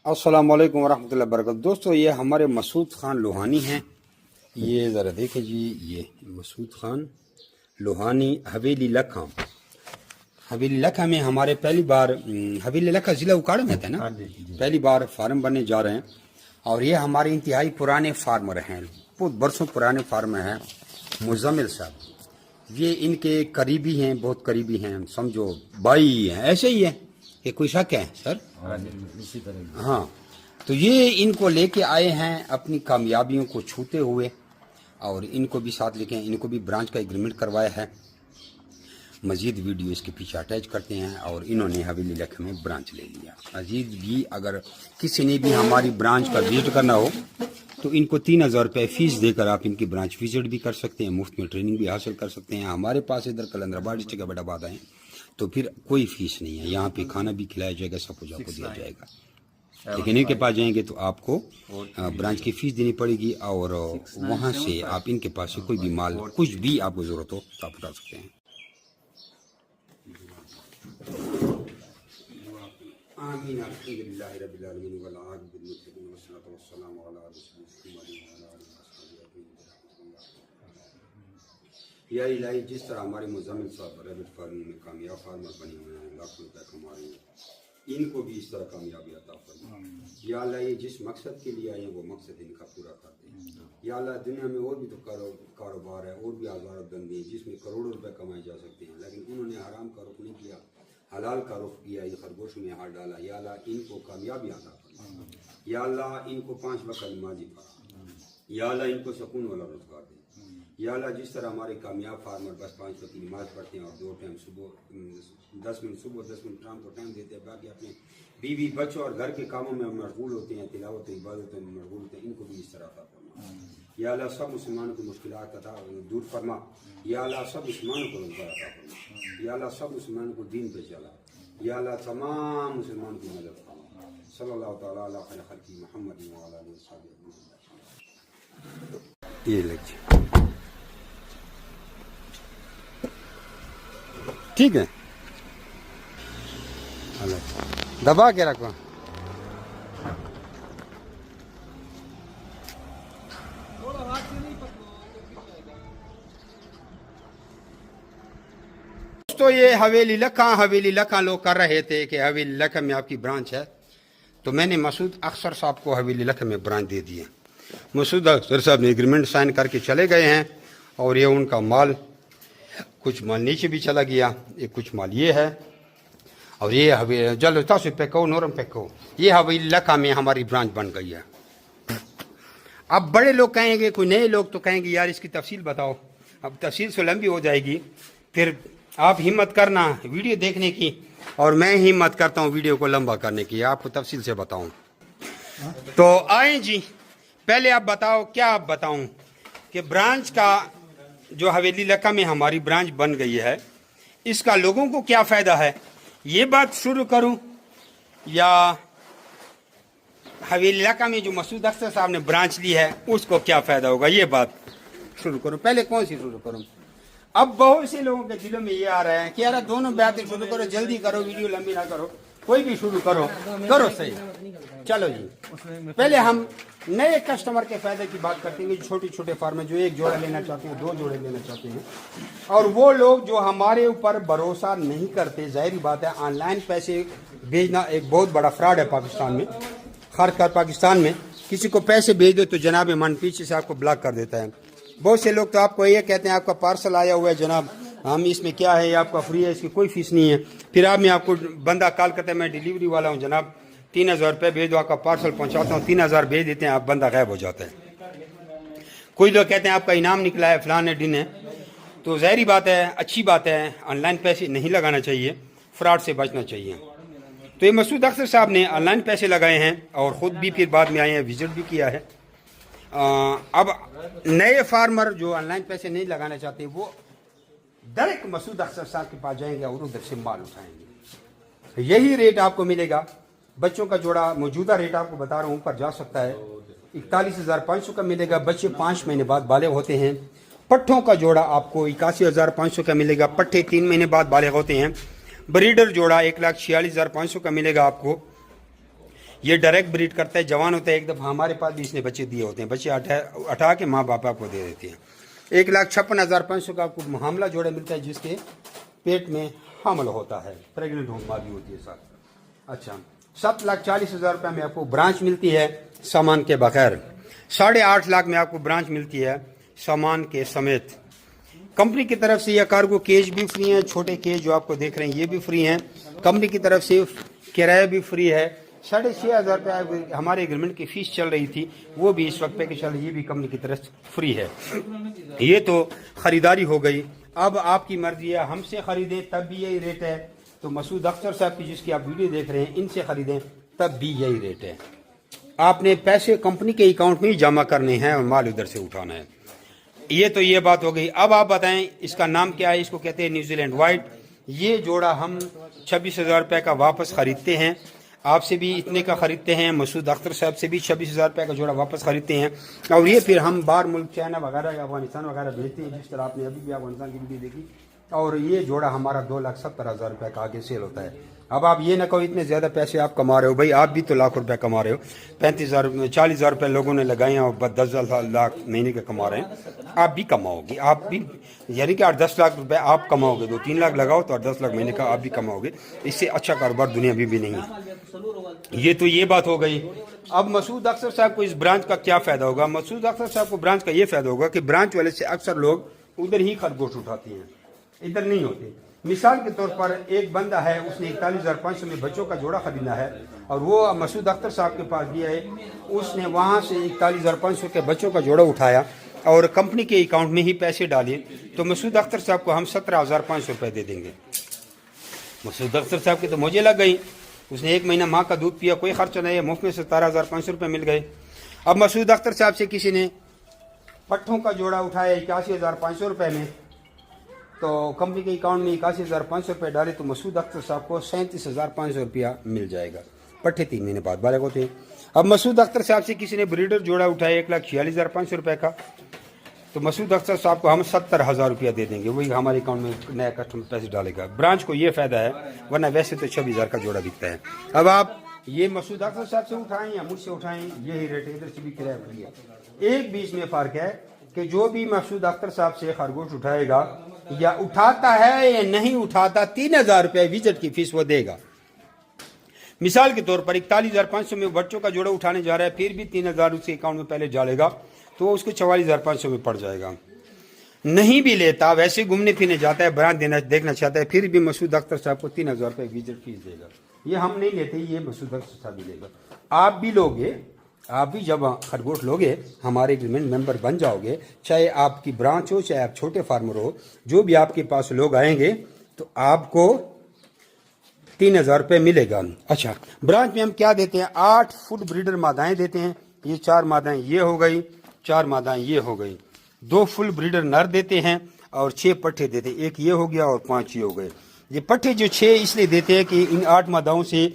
अस्सलाम वालेकुम वरहमतुल्लाहि वबरकातुहू। दोस्तों ये हमारे मसूद खान लोहानी हैं। ये ज़रा देखें जी, ये मसूद खान लोहानी हवेली लखा। हवेली लखा में हमारे पहली बार हवेली लखा ज़िला उकाड़ा में था ना, पहली बार फार्म बनने जा रहे हैं। और ये हमारे इंतहाई पुराने फार्मर हैं, बहुत बरसों पुराने फार्मर हैं। मुज़म्मिल साहब ये इनके करीबी हैं, बहुत करीबी हैं, समझो भाई हैं, ऐसे ही है। ये कोई शक है सर? इसी तरह। हाँ, तो ये इनको लेके आए हैं अपनी कामयाबियों को छूते हुए, और इनको भी साथ लेके इनको भी ब्रांच का एग्रीमेंट करवाया है। मज़ीद वीडियो इसके पीछे अटैच करते हैं। और इन्होंने हवेली लखा में ब्रांच ले लिया। मज़ीद भी अगर किसी ने भी हमारी ब्रांच का विजिट करना हो तो इनको 3000 रुपये फ़ीस देकर आप इनकी ब्रांच विजिट भी कर सकते हैं, मुफ्त में ट्रेनिंग भी हासिल कर सकते हैं। हमारे पास इधर कलंदराबाद डिस्ट्रिक्ट का बटाबाद आए तो फिर कोई फीस नहीं है, यहाँ पे खाना भी खिलाया जाएगा, सब कुछ आपको दिया जाएगा। लेकिन इनके पास जाएंगे तो आपको ब्रांच की फीस देनी पड़ेगी, और वहाँ से आप इनके पास से कोई भी माल, कुछ भी आपको ज़रूरत हो तो आप उठा सकते हैं। आमीन अल्हम्दुलिल्लाह रब्बिल आलमीन वल आक़िबतु लिल मुत्तक़ीन वस्सलातु वस्सलामु अला रसूलिल्लाह व अला आलिहि या इलाही, जिस तरह हमारे मुज़म्मिल साहब रैबिट फार्मिंग में कामयाब फार्मर बने हुए हैं, लाखों रुपए कमा रहे हैं, इनको भी इस तरह कामयाबी अता फरमा। या अल्लाह ये जिस मकसद के लिए आए हैं वो मकसद इनका पूरा कर दे। या अल्लाह दुनिया में और भी तो कारोबार है, और भी आज़ार धंधे हैं जिसमें करोड़ों रुपए कमाए जा सकते हैं, लेकिन उन्होंने हराम का रुख नहीं किया, हलाल का रुख किया, ये खरगोश में हाथ डाला। या अल्लाह इनको कामयाबी अता फरमा। या अल्लाह इनको 5 वक्त नमाज़ी फरमा। या अल्लाह इनको सुकून वाला रोज़गार दे। या अल्लाह जिस तरह हमारे कामयाब फार्मर बस 5 वक्त की नमाज़ पढ़ते हैं और 2 टाइम सुबह 10 मिनट सुबह 10 मिनट शाम को टाइम देते हैं, बाकी अपने बीवी बच्चों और घर के कामों में मशगूल होते हैं, तिलावत इबादत में मशगूल होते हैं, इनको भी इस तरह अता फरमा। या अल्लाह सब मुसलमानों की मुश्किलात अता दूर फरमा। या अल्लाह सब मुसलमानों को रोज़गार अता फरमा। या अल्लाह सब मुसलमानों को दीन पे चला। या अल्लाह तमाम मुसलमानों की मदद फरमा। सल्लल्लाहु तआला अला खैर खल्क़ी मुहम्मद व अला आलिहि वसहबिहि। ये लीजिए, ठीक है, दबा के रखो। तो ये हवेली लखा लोग कर रहे थे कि हवेली लखा में आपकी ब्रांच है, तो मैंने मसूद अख्तर साहब को हवेली लखा में ब्रांच दे दी है। मसूद अख्तर साहब ने एग्रीमेंट साइन करके चले गए हैं, और ये उनका माल, कुछ माल नीचे भी चला गया, ये कुछ माल ये है, और ये हवेली जल तासु पेको नोरम पेको, ये हवेली लखा में हमारी ब्रांच बन गई है। अब बड़े लोग कहेंगे, कोई नए लोग तो कहेंगे यार इसकी तफसील बताओ। अब तफसील से लंबी हो जाएगी, फिर आप हिम्मत करना वीडियो देखने की, और मैं हिम्मत करता हूँ वीडियो को लंबा करने की, आपको तफसील से बताऊँ। तो आए जी, पहले आप बताओ, क्या आप बताऊँ कि ब्रांच का जो हवेली लखा में हमारी ब्रांच बन गई है, इसका लोगों को क्या फ़ायदा है, ये बात शुरू करूं, या हवेली लखा में जो मसूद अख्तर साहब ने ब्रांच ली है उसको क्या फ़ायदा होगा, ये बात शुरू करूं। पहले कौन सी शुरू करूं? अब बहुत से लोगों के दिलों में ये आ रहा है कि यार दोनों बातें शुरू करो, जल्दी करो, वीडियो लंबी ना करो, कोई भी शुरू करो सही। चलो जी, पहले हम नए कस्टमर के फायदे की बात करते हैं। छोटे छोटे फार्मर जो 1 जोड़ा लेना चाहते हैं, 2 जोड़े लेना चाहते हैं, और वो लोग जो हमारे ऊपर भरोसा नहीं करते, जाहिर बात है ऑनलाइन पैसे भेजना एक बहुत बड़ा फ्रॉड है पाकिस्तान में। खासकर पाकिस्तान में किसी को पैसे भेज दो तो जनाब मन पीछे से आपको ब्लॉक कर देता है। बहुत से लोग तो आपको ये कहते हैं आपका पार्सल आया हुआ है जनाब, हम इसमें क्या है, आपका फ्री है, इसकी कोई फीस नहीं है। फिर आप में आपको बंदा कॉल करता है मैं डिलीवरी वाला हूँ जनाब, 3000 रुपये भेज दो, आपका पार्सल पहुँचाता हूँ, 3000 भेज देते हैं, आप बंदा गायब हो जाता है। कोई लोग कहते हैं आपका इनाम निकला है, फलान है, दिन है। तो ज़ाहिरी बात है, अच्छी बात है, ऑनलाइन पैसे नहीं लगाना चाहिए, फ्रॉड से बचना चाहिए। तो ये मसूद अख्तर साहब ने ऑनलाइन पैसे लगाए हैं, और ख़ुद भी फिर बाद में आए हैं, विजिट भी किया है। अब नए फार्मर जो ऑनलाइन पैसे नहीं लगाना चाहते वो डायरेक्ट मसूद अख्तर साहब के पास जाएंगे और उधर से माल उठाएंगे। यही रेट आपको मिलेगा। बच्चों का जोड़ा मौजूदा रेट आपको बता रहा हूँ, ऊपर जा सकता है, 41,500 का मिलेगा। बच्चे 5 महीने बाद बालिग होते हैं। पट्ठों का जोड़ा आपको 81,500 का मिलेगा, पट्ठे 3 महीने बाद बालिग होते हैं। ब्रीडर जोड़ा 1,46,500 का मिलेगा आपको। ये डायरेक्ट ब्रीड करता है, जवान होता है एक दफ़ा। हमारे पास भी इसने बच्चे दिए होते हैं, बच्चे उठा के माँ बाप को दे देते हैं। 1,56,500 का आपको हामला जोड़ा मिलता है जिसके पेट में हमल होता है, प्रेग्नेंट मादी होती है साथ। अच्छा, 7,40,000 रुपये में आपको ब्रांच मिलती है सामान के बगैर। 8.5 लाख में आपको ब्रांच मिलती है सामान के समेत। कंपनी की तरफ से यह कार्गो केज भी फ्री हैं, छोटे केज जो आपको देख रहे हैं ये भी फ्री हैं। कंपनी की तरफ से किराया भी फ्री है। 6,500 रुपये हमारे एग्रीमेंट की फीस चल रही थी, वो भी इस वक्त पे कि चल ये भी कंपनी की तरफ से फ्री है। ये तो खरीदारी हो गई। अब आपकी मर्जी है, हमसे खरीदें तब भी यही रेट है, तो मसूद अख्तर साहब की जिसकी आप वीडियो देख रहे हैं इनसे खरीदें तब भी यही रेट है। आपने पैसे कंपनी के अकाउंट में ही जमा करने हैं और माल उधर से उठाना है। ये तो ये बात हो गई। अब आप बताएं इसका नाम क्या है? इसको कहते हैं न्यूजीलैंड वाइट। ये जोड़ा हम 26,000 रुपये का वापस खरीदते हैं, आपसे भी इतने का खरीदते हैं, मसूद अख्तर साहब से भी 26,000 रुपये का जोड़ा वापस खरीदते हैं, और ये फिर हम बाहर मुल्क चाइना वगैरह अफगानिस्तान वगैरह भेजते हैं, जिस तरह आपने अभी भी अफगानिस्तान की वीडियो देखी। और ये जोड़ा हमारा 2,70,000 रुपये का आगे सेल होता है। अब आप ये ना कहो इतने ज़्यादा पैसे आप कमा रहे हो, भाई आप भी तो लाख रुपए कमा रहे हो। 35,000 40,000 रुपये लोगों ने लगाए हैं और 10 लाख महीने के कमा रहे हैं। आप भी कमाओगे, आप भी यानी कि 8-10 लाख रुपए आप कमाओगे। 2-3 लाख लगाओ तो 8-10 लाख महीने का आप भी कमाओगे। इससे अच्छा कारोबार दुनिया में भी नहीं है। ये तो ये बात हो गई। अब मसूद अख्तर साहब को इस ब्रांच का क्या फ़ायदा होगा? मसूद अख्तर साहब को ब्रांच का ये फ़ायदा होगा कि ब्रांच वाले से अक्सर लोग उधर ही खरगोश उठाते हैं, इधर नहीं होते। मिसाल के तौर पर एक बंदा है, उसने 41,500 में बच्चों का जोड़ा खरीदा है और वो मसूद अख्तर साहब के पास गया है, उसने वहाँ से 41,500 के बच्चों का जोड़ा उठाया और कंपनी के अकाउंट में ही पैसे डाले, तो मसूद अख्तर साहब को हम 17,500 रुपये दे देंगे। मसूद अख्तर साहब की तो मुझे लग गई, उसने 1 महीना माँ का दूध पिया, कोई खर्चा नहीं है, मुफ्त में 17,500 रुपये मिल गए। अब मसूद अख्तर साहब से किसी ने पट्ठों का जोड़ा उठाया 81,500 रुपये में, तो कंपनी के अकाउंट में 81,500 रुपये डाले तो मसूद अख्तर साहब को 37,500 रुपया मिल जाएगा। पट्टे 3 महीने बाद बालग होते हैं। अब मसूद अख्तर साहब से किसी ने ब्रीडर जोड़ा उठाया 1,46,500 रुपये का, तो मसूद अख्तर साहब को हम 70,000 रुपया दे देंगे, वही हमारे अकाउंट में नया कस्टमर पैसे डालेगा। ब्रांच को ये फ़ायदा है, वरना वैसे तो 26,000 का जोड़ा बिकता है। अब आप ये मसूद अख्तर साहब से उठाएं या मुझसे उठाएं, यही रेट है, इधर से भी किराया फ्री है। एक बीच में फ़र्क है कि जो भी मसूद अख्तर साहब से खरगोश उठाएगा या उठाता है या नहीं उठाता, 3,000 रुपये विजिट की फीस वो देगा। मिसाल के तौर पर 41,500 में बच्चों का जोड़ा उठाने जा रहा है, फिर भी 3,000 उसके अकाउंट में पहले डालेगा तो उसको 44,500 में पड़ जाएगा। नहीं भी लेता, वैसे घूमने फिरने जाता है, ब्रांच देखना चाहता है, फिर भी मसूद अख्तर साहब को 3,000 रुपये विजिट फीस देगा। ये हम नहीं लेते, ये मसूद अख्तर साहब भी लेगा। आप भी लोगे, आप भी जब खरगोश लोगे, हमारे एग्रीमेंट मेंबर बन जाओगे, चाहे आपकी ब्रांच हो चाहे आप छोटे फार्मर हो, जो भी आपके पास लोग आएंगे तो आपको 3,000 रुपये मिलेगा। अच्छा, ब्रांच में हम क्या देते हैं? 8 फुट ब्रीडर मादाएं देते हैं। ये 4 मादाएं ये हो गई, 4 मादाएं ये हो गई। 2 फुल ब्रीडर नर देते हैं और 6 पट्ठे देते हैं। 1 ये हो गया और 5 ये हो गए। ये पट्ठे जो 6 इसलिए देते हैं कि इन 8 मादाओं से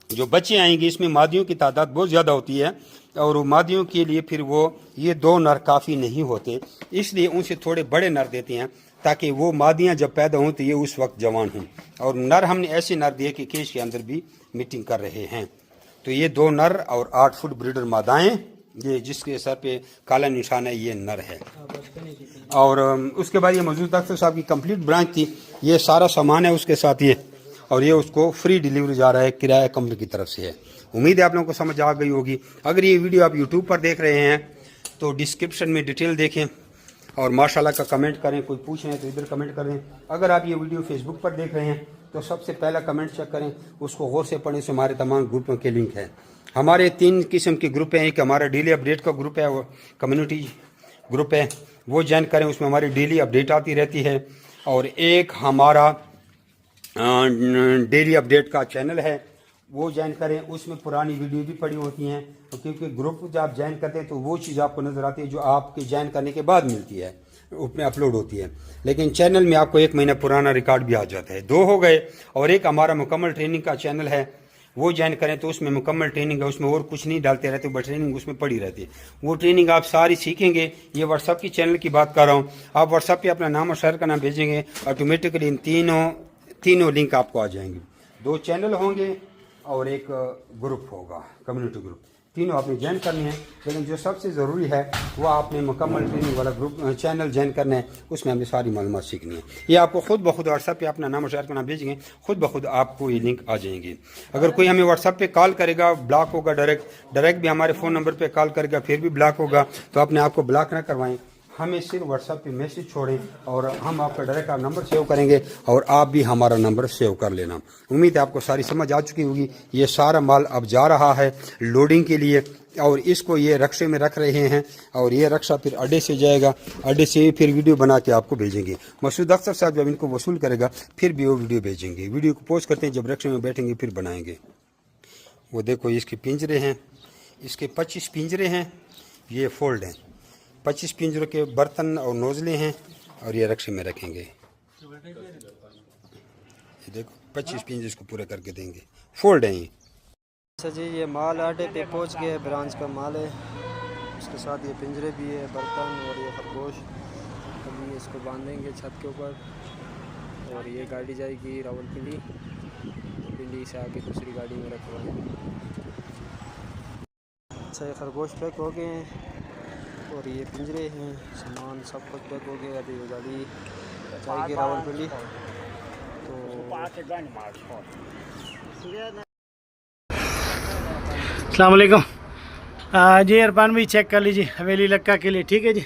जो बच्चे आएंगे, इसमें मादियों की तादाद बहुत ज़्यादा होती है और मादियों के लिए फिर वो ये 2 नर काफ़ी नहीं होते, इसलिए उनसे थोड़े बड़े नर देते हैं ताकि वो मादियाँ जब पैदा हों तो ये उस वक्त जवान हों। और नर हमने ऐसे नर दिए कि केज के अंदर भी मीटिंग कर रहे हैं। तो ये 2 नर और 8 फुट ब्रीडर मादाएँ, ये जिसके सर पे काला निशान है ये नर है। और उसके बाद ये मसूद अख्तर साहब की कंप्लीट ब्रांच थी, ये सारा सामान है उसके साथ ये, और ये उसको फ्री डिलीवरी जा रहा है, किराया कंपनी की तरफ से है। उम्मीद है आप लोगों को समझ आ गई होगी। अगर ये वीडियो आप यूट्यूब पर देख रहे हैं तो डिस्क्रिप्शन में डिटेल देखें और माशाल्लाह का कमेंट करें। कोई पूछ रहे हैं तो इधर कमेंट करें। अगर आप ये वीडियो फेसबुक पर देख रहे हैं तो सबसे पहला कमेंट चेक करें, उसको गौर से पढ़ें। से हमारे तमाम ग्रुपों के लिंक हैं। हमारे 3 किस्म के ग्रुप हैं। एक हमारा डेली अपडेट का ग्रुप है, वो कम्युनिटी ग्रुप है, वो ज्वाइन करें, उसमें हमारी डेली अपडेट आती रहती है। और एक हमारा डेली अपडेट का चैनल है, वो ज्वाइन करें, उसमें पुरानी वीडियो भी पड़ी होती हैं। तो क्योंकि ग्रुप जब आप ज्वाइन करते हैं तो वो चीज़ आपको नज़र आती है जो आपके ज्वाइन करने के बाद मिलती है, उसमें अपलोड होती है। लेकिन चैनल में आपको 1 महीना पुराना रिकॉर्ड भी आ जाता है। 2 हो गए। और एक हमारा मुकम्मल ट्रेनिंग का चैनल है, वो ज्वाइन करें तो उसमें मुकम्मल ट्रेनिंग है, उसमें और कुछ नहीं डालते रहते, बट ट्रेनिंग उसमें पड़ी रहती है। वो ट्रेनिंग आप सारी सीखेंगे। ये व्हाट्सअप की चैनल की बात कर रहा हूँ। आप व्हाट्सअप पे अपना नाम और शहर का नाम भेजेंगे, ऑटोमेटिकली इन तीनों लिंक आपको आ जाएंगे। 2 चैनल होंगे और एक ग्रुप होगा, कम्युनिटी ग्रुप। तीनों आपने ज्वाइन करनी है, लेकिन जो सबसे ज़रूरी है वो आपने मुकम्मल ट्रेनिंग वाला ग्रुप चैनल ज्वाइन करना है, उसमें हमें सारी मालूमात सीखनी है। ये आपको खुद ब खुद व्हाट्सएप पे अपना नाम और शहर का नाम भेजेंगे, खुद ब खुद आपको ये लिंक आ जाएंगे। अगर कोई हमें व्हाट्सएप पे कॉल करेगा ब्लॉक होगा, डायरेक्ट भी हमारे फ़ोन नंबर पे कॉल करेगा फिर भी ब्लॉक होगा, तो अपने आप को ब्लॉक ना करवाएं, हमें सिर्फ व्हाट्सएप पे मैसेज छोड़ें और हम आपका डायरेक्ट आप नंबर सेव करेंगे और आप भी हमारा नंबर सेव कर लेना। उम्मीद है आपको सारी समझ आ चुकी होगी। ये सारा माल अब जा रहा है लोडिंग के लिए और इसको ये रक्शे में रख रहे हैं और ये रक्शा फिर अड्डे से जाएगा, अड्डे से फिर वीडियो बना के आपको भेजेंगे। मसूद अख्तर साहब जब इनको वसूल करेगा फिर भी वो वीडियो भेजेंगे। वीडियो को पोस्ट करते हैं, जब रक्शे में बैठेंगे फिर बनाएंगे। वो देखो इसके पिंजरे हैं, इसके 25 पिंजरे हैं, ये फोल्ड हैं। 25 पिंजरों के बर्तन और नोज़लें हैं और ये रक्शे में रखेंगे। ये देखो 25 पिंजरे इसको पूरे करके देंगे, फोल्ड हैं ये। अच्छा जी, ये माल अड्डे पे पहुंच गया है, ब्रांच का माल है, उसके साथ ये पिंजरे भी है, बर्तन और ये खरगोश। अभी इसको बांधेंगे छत के ऊपर और ये गाड़ी जाएगी रावलपिंडी, पिंडी से आके दूसरी गाड़ी में रखवाएंगे। अच्छा, ये खरगोश पैक हो गए हैं और ये पिंजरे हैं, सामान सब कुछ पैक हो गया। अभी ये गाड़ी जाएगी रावलपिंडी। तो अस्सलाम वालेकुम जी। इरफान भाई चेक कर लीजिए हवेली लक्का के लिए, ठीक है जी।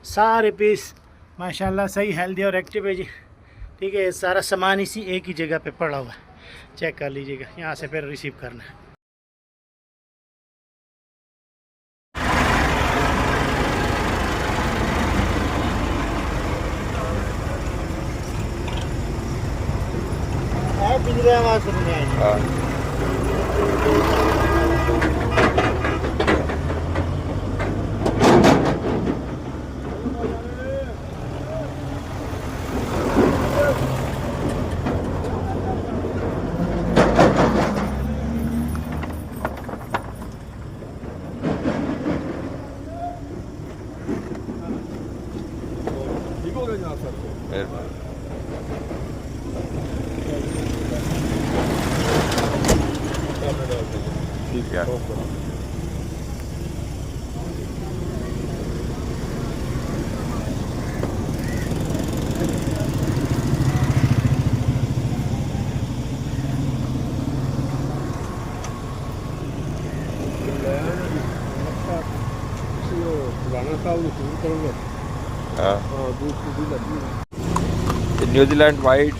सारे पीस माशाल्लाह सही हेल्दी और एक्टिव है जी, ठीक है। सारा सामान इसी एक ही जगह पे पड़ा हुआ है, चेक कर लीजिएगा। यहाँ से फिर रिसीव करना है। पिंजरे आवाज़ सुनने आएंगे। ठीक है। न्यूजीलैंड वाइट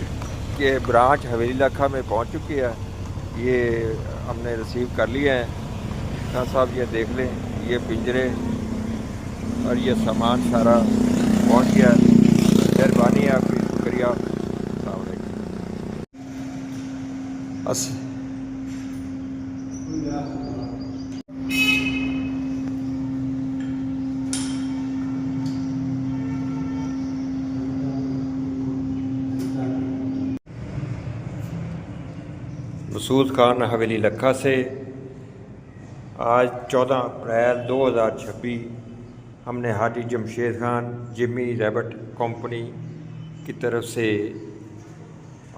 के ब्रांच हवेली लखा में पहुंच चुकी है। ये हमने रिसीव कर लिए हैं। खान साहब ये देख लें, ये पिंजरे और ये सामान सारा पहुंच गया। मेहरबानी है आपकी, शुक्रिया। अस्सलाम वालेकुम। मसूद खान हवेली लखा से आज 14 अप्रैल 2026 हमने हाजी Jamshed Khan Jimmy rabbit company की तरफ से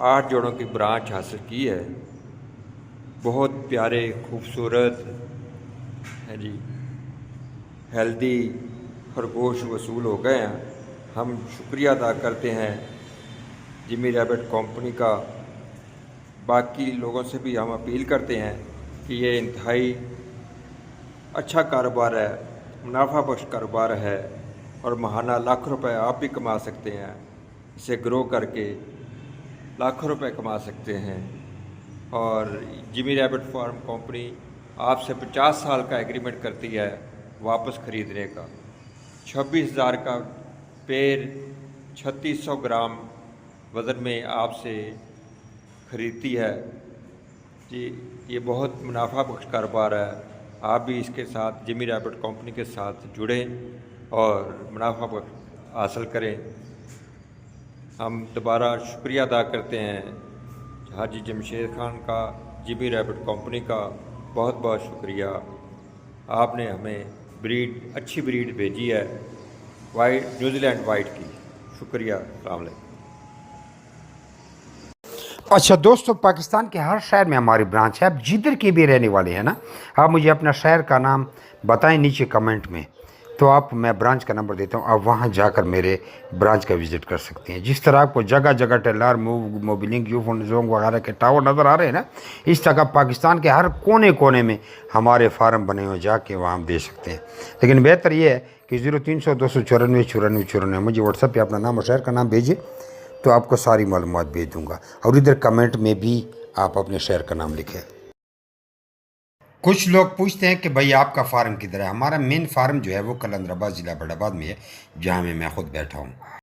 8 जोड़ों की ब्रांच हासिल की है। बहुत प्यारे खूबसूरत है जी, हेल्दी खरगोश वसूल हो गए हैं। हम शुक्रिया अदा करते हैं जिमी रैबट कंपनी का। बाकी लोगों से भी हम अपील करते हैं कि ये इंतहाई अच्छा कारोबार है, मुनाफा बख्श कारोबार है और माहाना लाख रुपए आप भी कमा सकते हैं। इसे ग्रो करके लाखों रुपए कमा सकते हैं। और जिमी रैबट फार्म कंपनी आपसे 50 साल का एग्रीमेंट करती है वापस ख़रीदने का। 26,000 का पेड़ 3600 ग्राम वज़न में आपसे ख़रीदती है जी। ये बहुत मुनाफा बख्श कारोबार है। आप भी इसके साथ जिमी रैबट कंपनी के साथ जुड़ें और मुनाफा बख्श हासिल करें। हम दोबारा शुक्रिया अदा करते हैं हाजी जमशेद खान का, जिमी रैबट कंपनी का बहुत बहुत शुक्रिया। आपने हमें अच्छी ब्रीड भेजी है न्यूजीलैंड वाइट की। शुक्रिया। अस्सलाम वालेकुम। اچھا دوستو، پاکستان کے ہر شہر میں ہماری برانچ ہے. آپ جدھر کے بھی رہنے والے ہیں نا، آپ مجھے اپنا شہر کا نام بتائیں نیچے کمنٹ میں، تو آپ میں برانچ کا نمبر دیتا ہوں، آپ وہاں جا کر میرے برانچ کا وزٹ کر سکتے ہیں. جس طرح آپ کو جگہ جگہ ٹیلر موبلنگ یو فون زونگ وغیرہ کے ٹاور نظر آ رہے ہیں نا، اس طرح پاکستان کے ہر کونے کونے میں ہمارے فارم بنے ہوئے، جا کے وہاں دے سکتے ہیں. لیکن بہتر یہ ہے کہ 0300 294 94 94 مجھے واٹس ایپ پہ اپنا نام اور شہر کا نام بھیجیں، تو آپ کو ساری معلومات بھیج دوں گا. اور ادھر کمنٹ میں بھی آپ اپنے شہر کا نام لکھیں. کچھ لوگ پوچھتے ہیں کہ بھائی آپ کا فارم کدھر ہے. ہمارا مین فارم جو ہے وہ قلندر آباد ضلع بڑھ آباد میں ہے، جہاں میں خود بیٹھا ہوں.